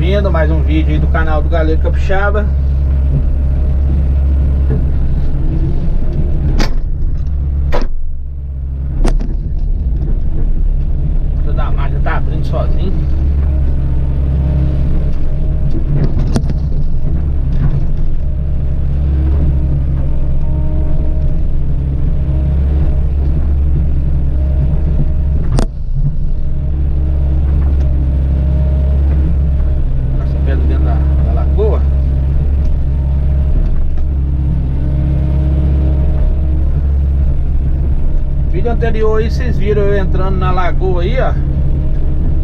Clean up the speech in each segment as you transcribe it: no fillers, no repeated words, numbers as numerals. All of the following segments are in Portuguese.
bem-vindo a mais um vídeo aí do canal do Galego Capixaba. Toda a máquina tá abrindo sozinho. Vídeo anterior aí vocês viram eu entrando na lagoa aí, ó.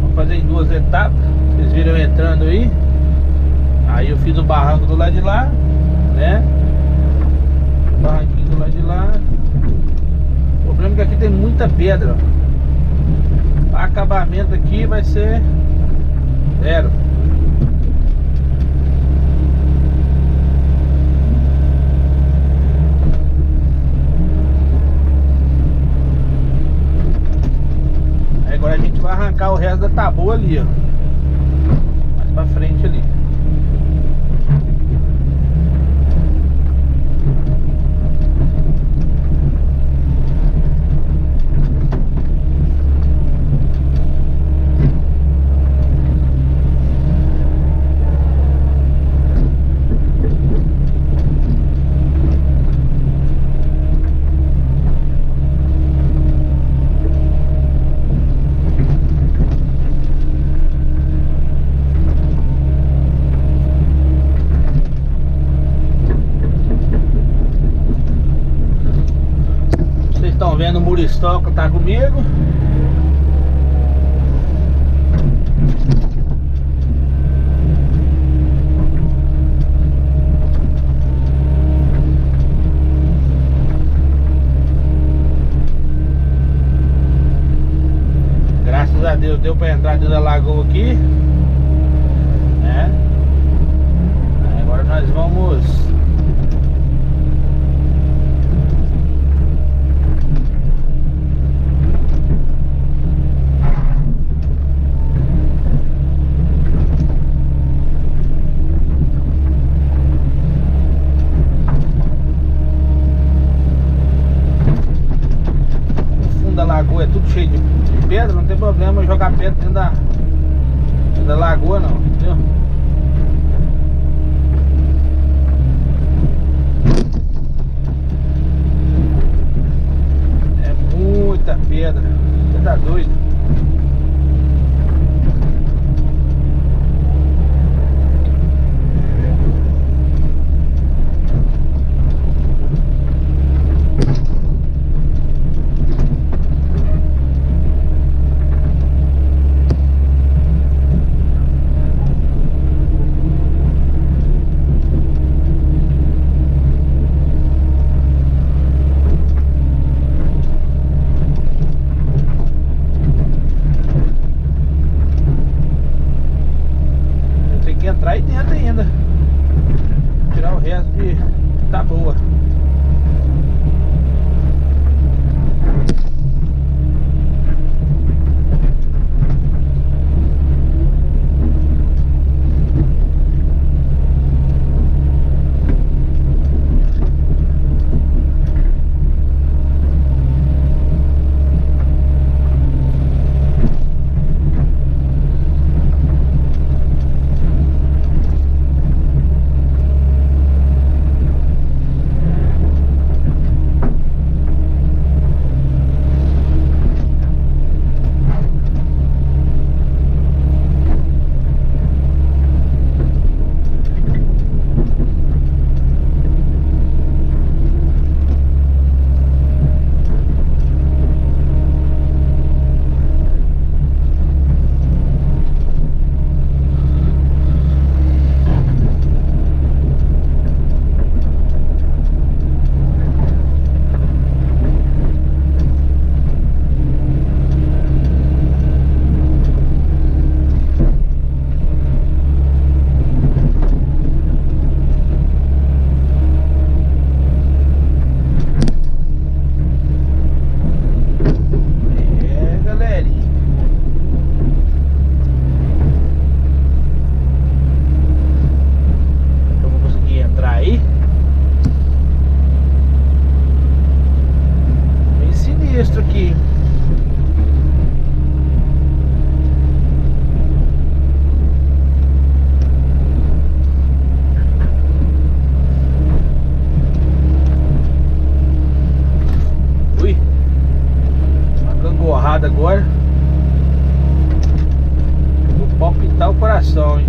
Vou fazer em duas etapas. Vocês viram eu entrando aí. Aí eu fiz o barranco do lado de lá, né? O barranquinho do lado de lá. O problema é que aqui tem muita pedra, ó. O acabamento aqui vai ser zero. Agora a gente vai arrancar o resto da taboa ali, ó. Mais pra frente ali. Estão vendo o Muristoca tá comigo. Graças a Deus deu para entrar dentro da lagoa aqui, né? Agora nós vamos da lagoa, é tudo cheio de pedra, não tem problema jogar pedra dentro da lagoa não, entendeu? É muita pedra, você tá doido? sinistro aqui. Ui, uma gangorrada agora. Vou palpitar o coração, hein?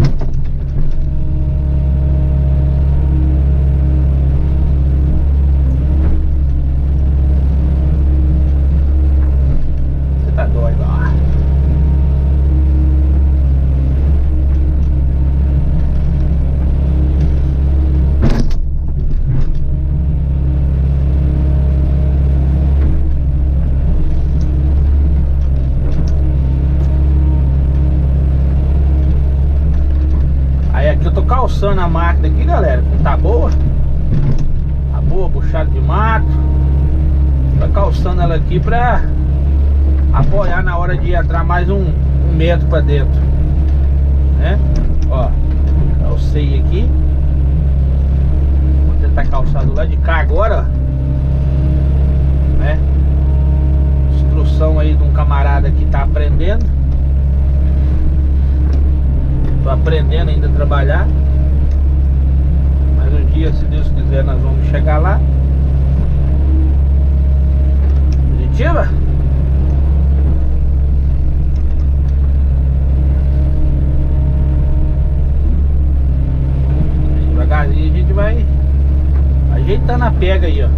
Tá doido, ó. Aí aqui eu tô calçando a máquina aqui, galera. Tá boa. Tá boa, puxada de mato. Tô calçando ela aqui pra apoiar na hora de entrar mais um metro pra dentro, né? Ó, calcei aqui. Vou tentar calçar do lado de cá agora, ó, né? Instrução aí de um camarada que tá aprendendo. Tô aprendendo ainda a trabalhar, mas um dia, se Deus quiser, nós vamos chegar lá. Positiva? Devagarzinho a gente vai ajeitando a pega aí, ó.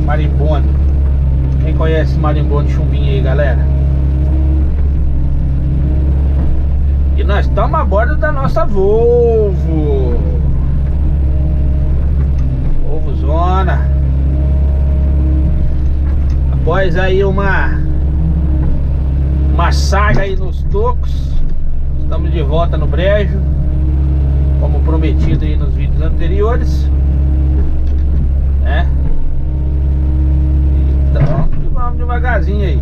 Marimbondo. Quem conhece marimbondo chumbinho aí, galera? E nós estamos a bordo da nossa Volvo. Volvo Zona. Após aí uma saga aí nos tocos, estamos de volta no brejo, como prometido aí nos vídeos anteriores, né? Então, vamos devagarzinho aí.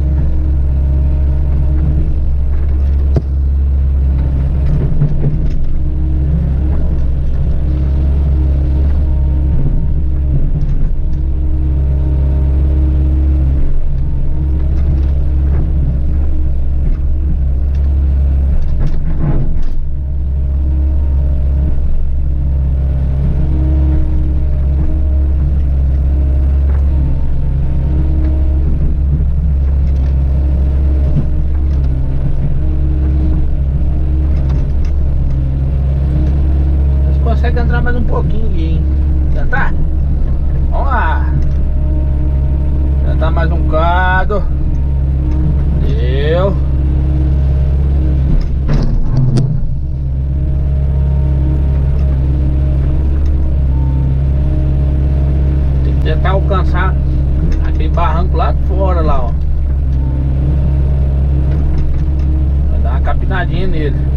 Consegue entrar mais um pouquinho aqui, hein? Tentar? Vamos lá. Tentar mais um bocado. Deu. Tem que tentar alcançar aquele barranco lá de fora lá, ó. Vai dar uma capinadinha nele.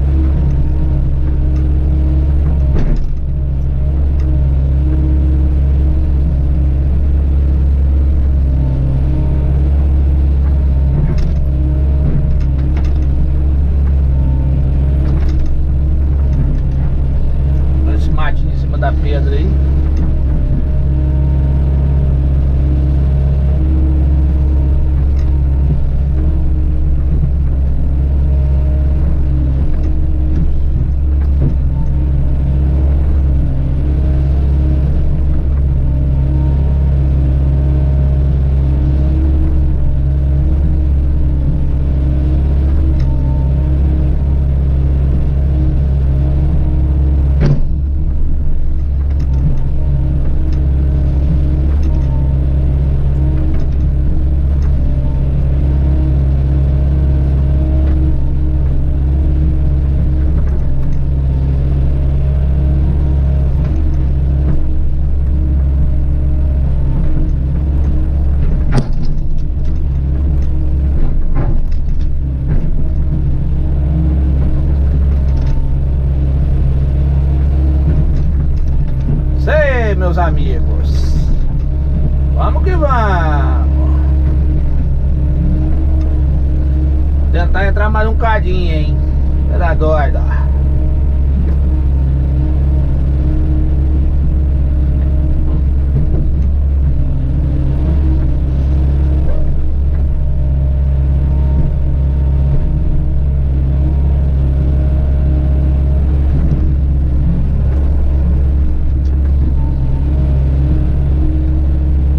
meus amigos. Vamos que vamos. Vou tentar entrar mais um cadinho, hein. Era doida.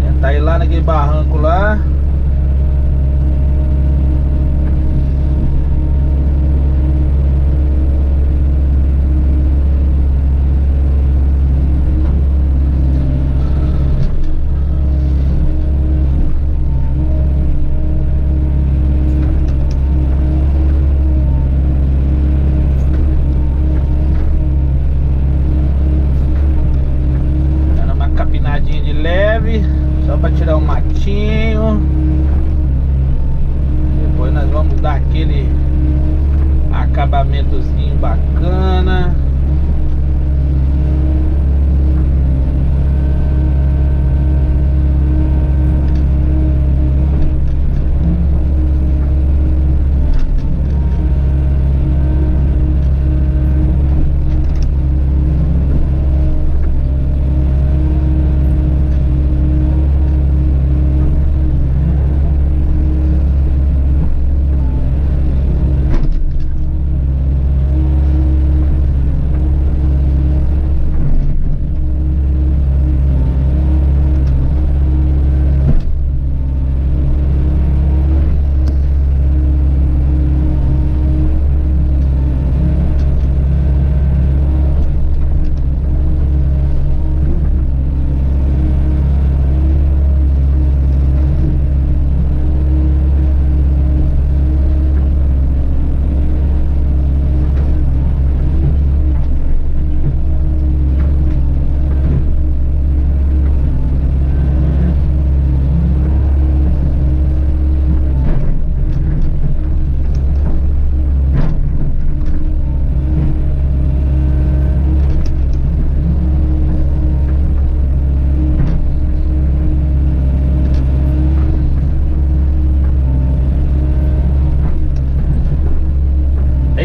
Tentar ir lá naquele barranco lá. De leve, só para tirar um matinho. Depois nós vamos dar aquele acabamentozinho bacana.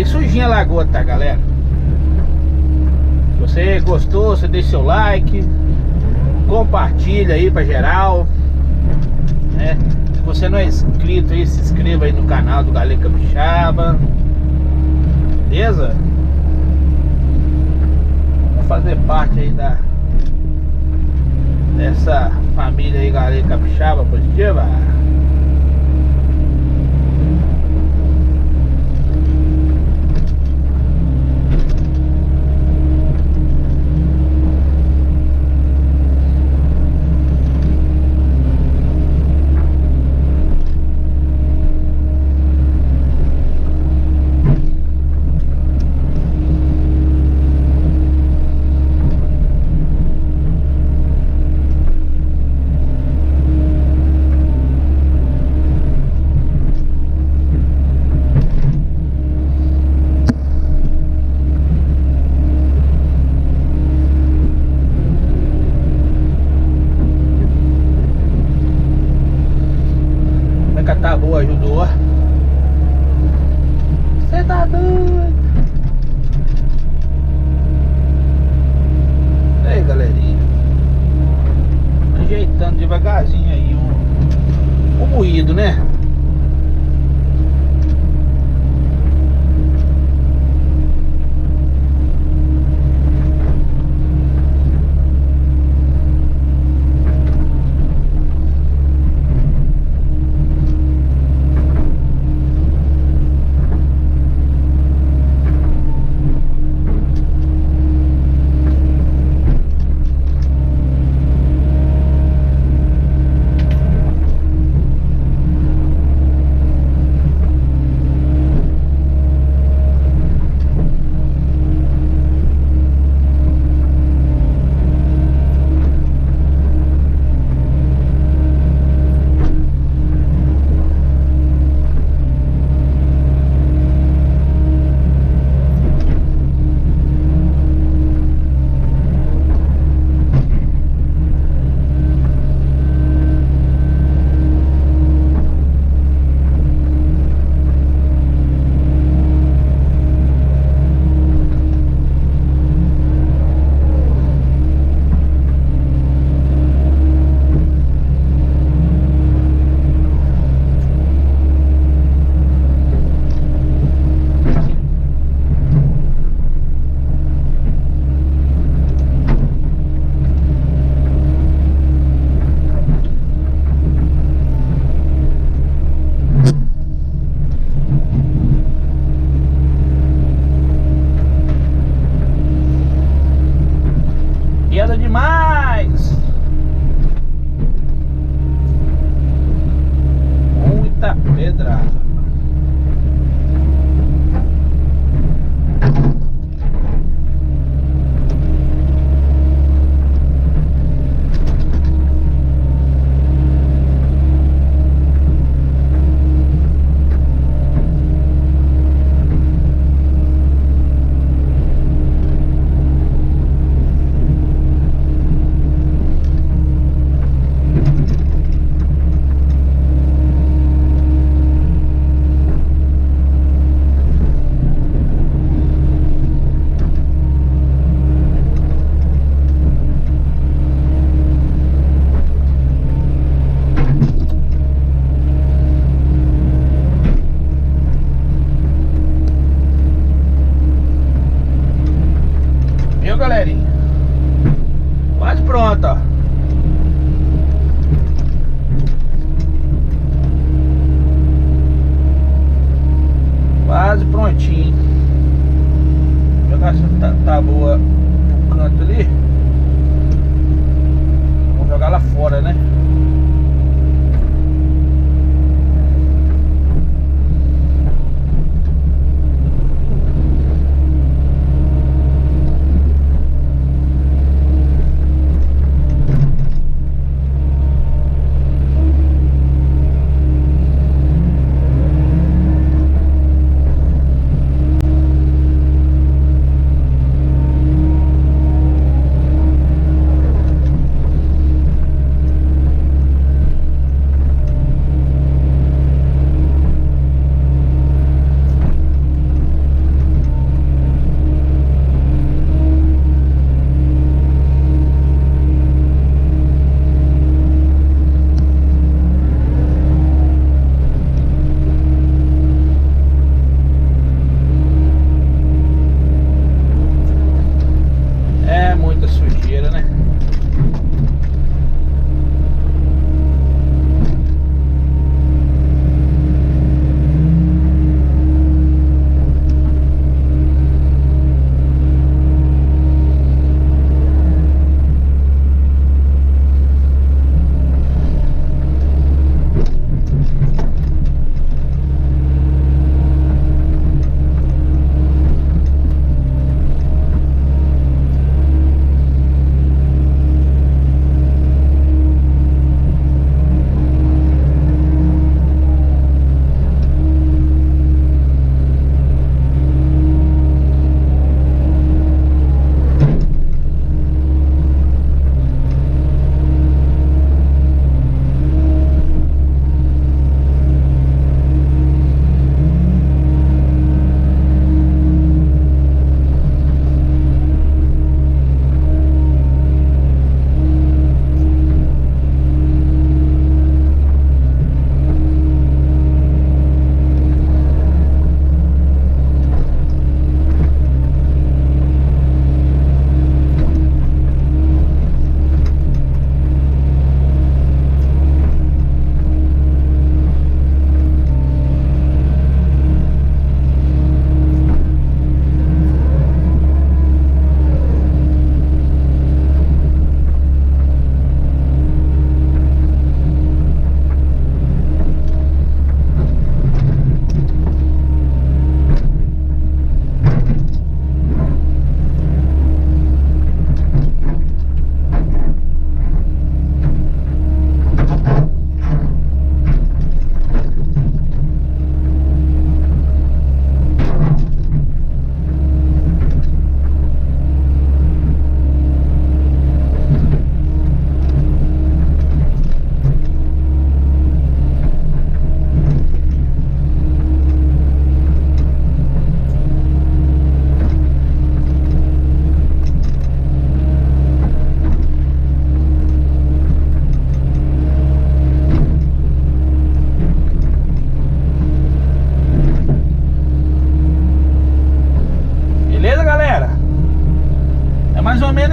Sujinha a lagoa, tá, galera? Se você gostou, você deixa seu like, compartilha aí pra geral, né? Se você não é inscrito aí, se inscreva aí no canal do Galego Capixaba, beleza? Vamos fazer parte aí dessa família aí, Galego Capixaba Positiva. jogar essa tábua no canto ali. Vamos jogar lá fora, né?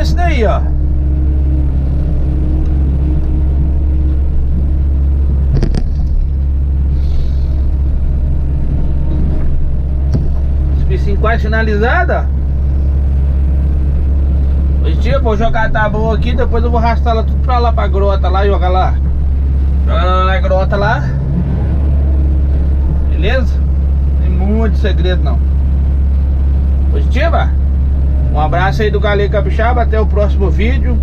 Esse daí, ó. Esse quase finalizada. Hoje eu vou jogar a tábua aqui, depois eu vou arrastar ela tudo pra lá, pra grota lá, jogar lá. Jogar ela na grota lá. Beleza? Não tem muito segredo não. Positiva? Um abraço aí do Galego Capixaba, até o próximo vídeo.